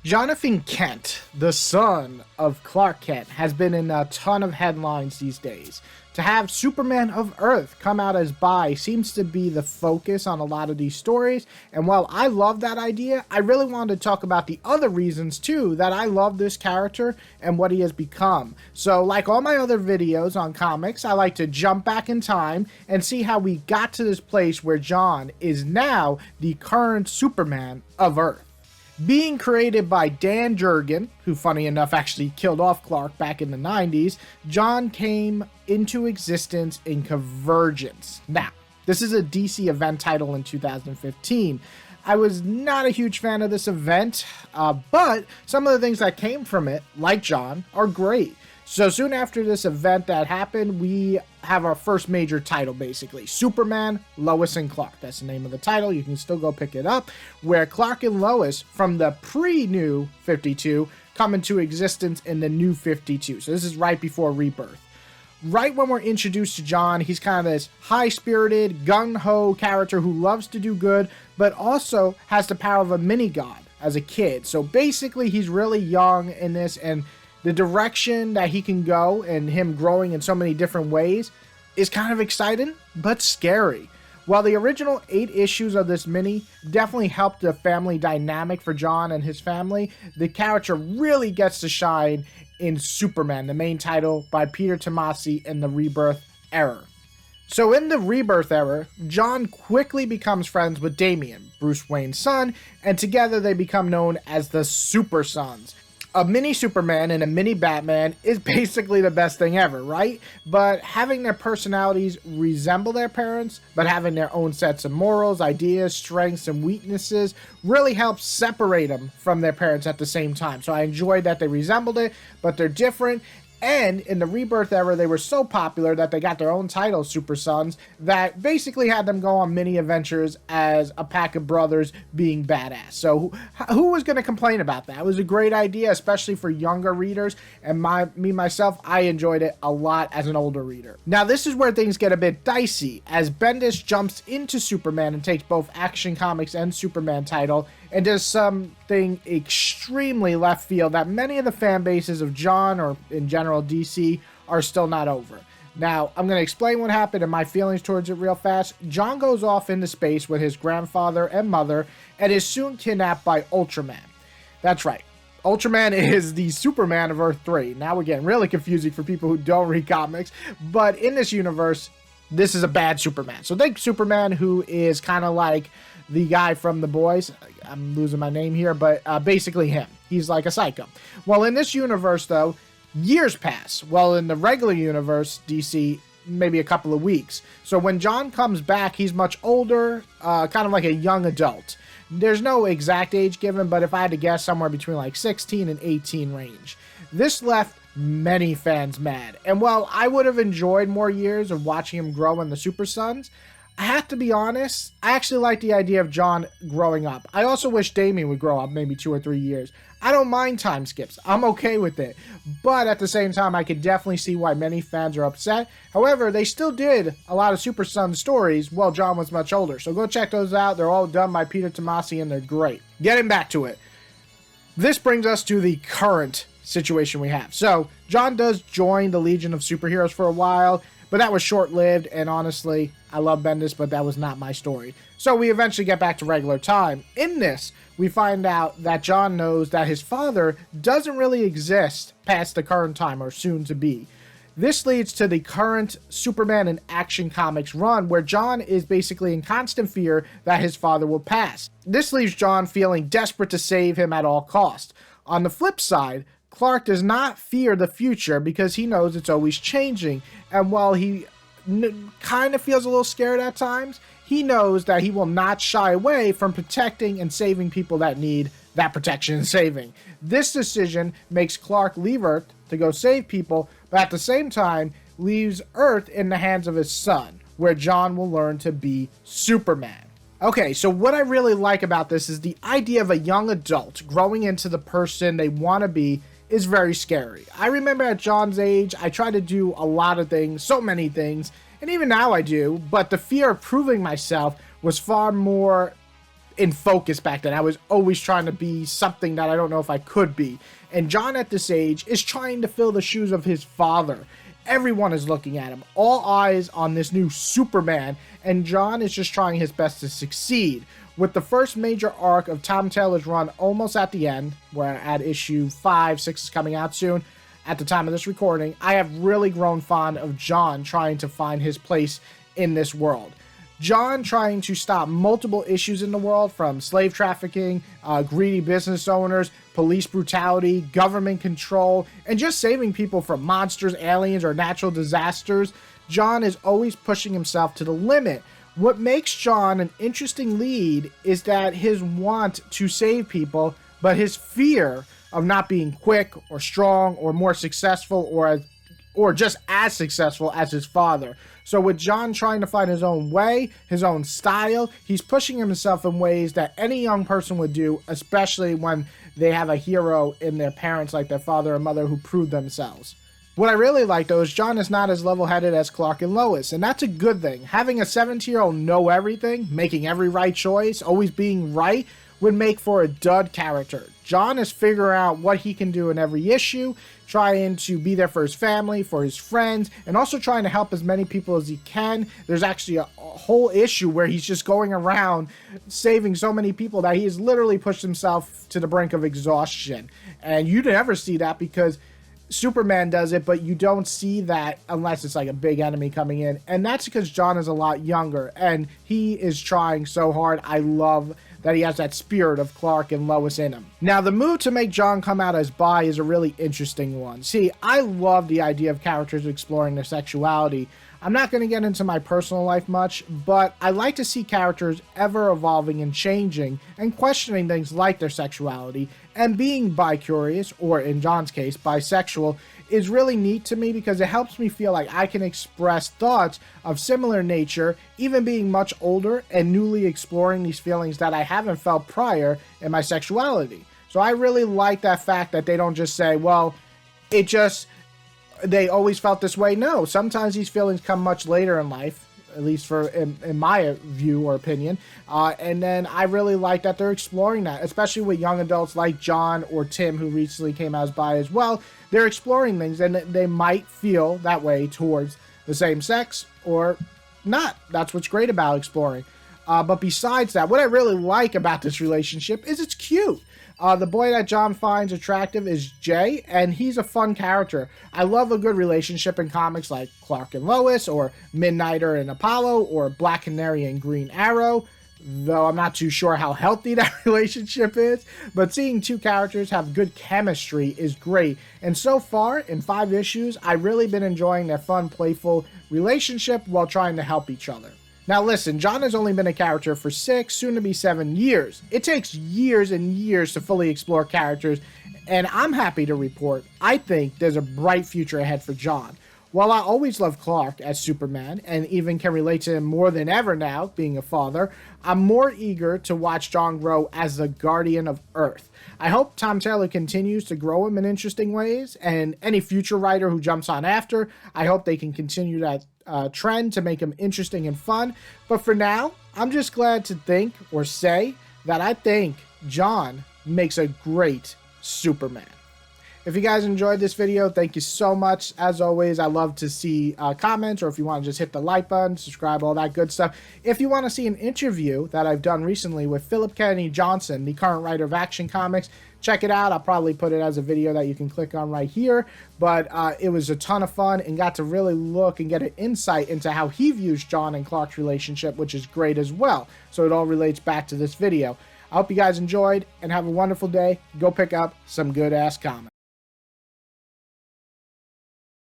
Jonathan Kent, the son of Clark Kent, has been in a ton of headlines these days. To have Superman of Earth come out as bi seems to be the focus on a lot of these stories, and while I love that idea, I really wanted to talk about the other reasons too that I love this character and what he has become. So like all my other videos on comics, I like to jump back in time and see how we got to this place where John is now the current Superman of Earth. Being created by Dan Jurgen, who funny enough actually killed off Clark back in the 90s, John came into existence in Convergence. Now, this is a DC event title in 2015. I was not a huge fan of this event, but some of the things that came from it, like John, are great. So soon after this event that happened, we have our first major title, basically. Superman, Lois and Clark. That's the name of the title. You can still go pick it up. Where Clark and Lois, from the pre-New 52, come into existence in the New 52. So this is right before Rebirth. Right when we're introduced to John, he's kind of this high-spirited, gung-ho character who loves to do good, but also has the power of a mini-god as a kid. So basically, he's really young in this, and the direction that he can go and him growing in so many different ways is kind of exciting, but scary. While the original 8 issues of this mini definitely helped the family dynamic for John and his family, the character really gets to shine in Superman, the main title by Peter Tomasi in the Rebirth era. So in the Rebirth era, John quickly becomes friends with Damian, Bruce Wayne's son, and together they become known as the Super Sons. A mini Superman and a mini Batman is basically the best thing ever, right? But having their personalities resemble their parents, but having their own sets of morals, ideas, strengths, and weaknesses really helps separate them from their parents at the same time. So I enjoyed that they resembled it, but they're different. And in the Rebirth era, they were so popular that they got their own title, Super Sons, that basically had them go on mini adventures as a pack of brothers being badass. So who was going to complain about that? It was a great idea, especially for younger readers. And myself, I enjoyed it a lot as an older reader. Now, this is where things get a bit dicey, as Bendis jumps into Superman and takes both Action Comics and Superman title and does something extremely left field that many of the fan bases of John, or in general DC, are still not over. Now, I'm going to explain what happened and my feelings towards it real fast. John goes off into space with his grandfather and mother and is soon kidnapped by Ultraman. That's right. Ultraman is the Superman of Earth 3. Now we're getting really confusing for people who don't read comics, but in this universe, this is a bad Superman. So think Superman, who is kind of like the guy from The Boys. I'm losing my name here, but basically him. He's like a psycho. Well, in this universe, though, years pass. Well, in the regular universe, DC, maybe a couple of weeks. So when John comes back, he's much older, kind of like a young adult. There's no exact age given, but if I had to guess, somewhere between like 16 and 18 range. This left many fans mad. And while I would have enjoyed more years of watching him grow in the Super Sons, I have to be honest, I actually like the idea of John growing up. I also wish Damian would grow up maybe 2 or 3 years. I don't mind time skips. I'm okay with it. But at the same time, I could definitely see why many fans are upset. However, they still did a lot of Super Son stories while John was much older. So go check those out. They're all done by Peter Tomasi and they're great. Getting back to it. This brings us to the current situation we have. So John does join the Legion of Superheroes for a while, but that was short-lived, and honestly, I love Bendis, but that was not my story. So we eventually get back to regular time. In this, we find out that John knows that his father doesn't really exist past the current time, or soon to be. This leads to the current Superman and Action Comics run, where John is basically in constant fear that his father will pass. This leaves John feeling desperate to save him at all costs. On the flip side, Clark does not fear the future because he knows it's always changing, and while he kind of feels a little scared at times, he knows that he will not shy away from protecting and saving people that need that protection and saving. This decision makes Clark leave Earth to go save people, but at the same time leaves Earth in the hands of his son, where John will learn to be Superman. Okay, so what I really like about this is the idea of a young adult growing into the person they want to be is very scary. I remember at John's age, I tried to do a lot of things, so many things, and even now I do, but the fear of proving myself was far more in focus back then. I was always trying to be something that I don't know if I could be. And John at this age is trying to fill the shoes of his father. Everyone is looking at him, all eyes on this new Superman, and John is just trying his best to succeed. With the first major arc of Tom Taylor's run almost at the end, where at issue 5, 6 is coming out soon, at the time of this recording, I have really grown fond of John trying to find his place in this world. John trying to stop multiple issues in the world, from slave trafficking, greedy business owners, police brutality, government control, and just saving people from monsters, aliens, or natural disasters. John is always pushing himself to the limit. What makes John an interesting lead is that his want to save people, but his fear of not being quick or strong or more successful or just as successful as his father. So with John trying to find his own way, his own style, he's pushing himself in ways that any young person would do, especially when they have a hero in their parents like their father or mother who proved themselves. What I really like, though, is John is not as level-headed as Clark and Lois, and that's a good thing. Having a 17-year-old know everything, making every right choice, always being right, would make for a dud character. John is figuring out what he can do in every issue, trying to be there for his family, for his friends, and also trying to help as many people as he can. There's actually a whole issue where he's just going around saving so many people that he has literally pushed himself to the brink of exhaustion. And you never see that because Superman does it, but you don't see that unless it's like a big enemy coming in. And that's because John is a lot younger and he is trying so hard. I love that he has that spirit of Clark and Lois in him. Now, the move to make John come out as bi is a really interesting one. See, I love the idea of characters exploring their sexuality. I'm not going to get into my personal life much, but I like to see characters ever evolving and changing and questioning things like their sexuality, and being bi-curious, or in John's case, bisexual, is really neat to me because it helps me feel like I can express thoughts of similar nature, even being much older and newly exploring these feelings that I haven't felt prior in my sexuality. So I really like that fact that they don't just say, well, they always felt this way. No, sometimes these feelings come much later in life, at least in my view or opinion. And then I really like that they're exploring that, especially with young adults like John or Tim, who recently came out as bi as well. They're exploring things and they might feel that way towards the same sex or not. That's what's great about exploring. But besides that, what I really like about this relationship is it's cute. The boy that John finds attractive is Jay, and he's a fun character. I love a good relationship in comics like Clark and Lois, or Midnighter and Apollo, or Black Canary and Green Arrow, though I'm not too sure how healthy that relationship is. But seeing two characters have good chemistry is great. And so far, in 5 issues, I've really been enjoying their fun, playful relationship while trying to help each other. Now listen, John has only been a character for 6, soon to be 7 years. It takes years and years to fully explore characters, and I'm happy to report I think there's a bright future ahead for John. While I always loved Clark as Superman, and even can relate to him more than ever now, being a father, I'm more eager to watch John grow as the Guardian of Earth. I hope Tom Taylor continues to grow him in interesting ways, and any future writer who jumps on after, I hope they can continue that trend to make him interesting and fun. But for now, I'm just glad to think or say that I think John makes a great Superman. If you guys enjoyed this video, thank you so much. As always, I love to see comments, or if you want to just hit the like button, subscribe, all that good stuff. If you want to see an interview that I've done recently with Philip Kennedy Johnson, the current writer of Action Comics, check it out. I'll probably put it as a video that you can click on right here. But it was a ton of fun and got to really look and get an insight into how he views John and Clark's relationship, which is great as well. So it all relates back to this video. I hope you guys enjoyed and have a wonderful day. Go pick up some good-ass comics.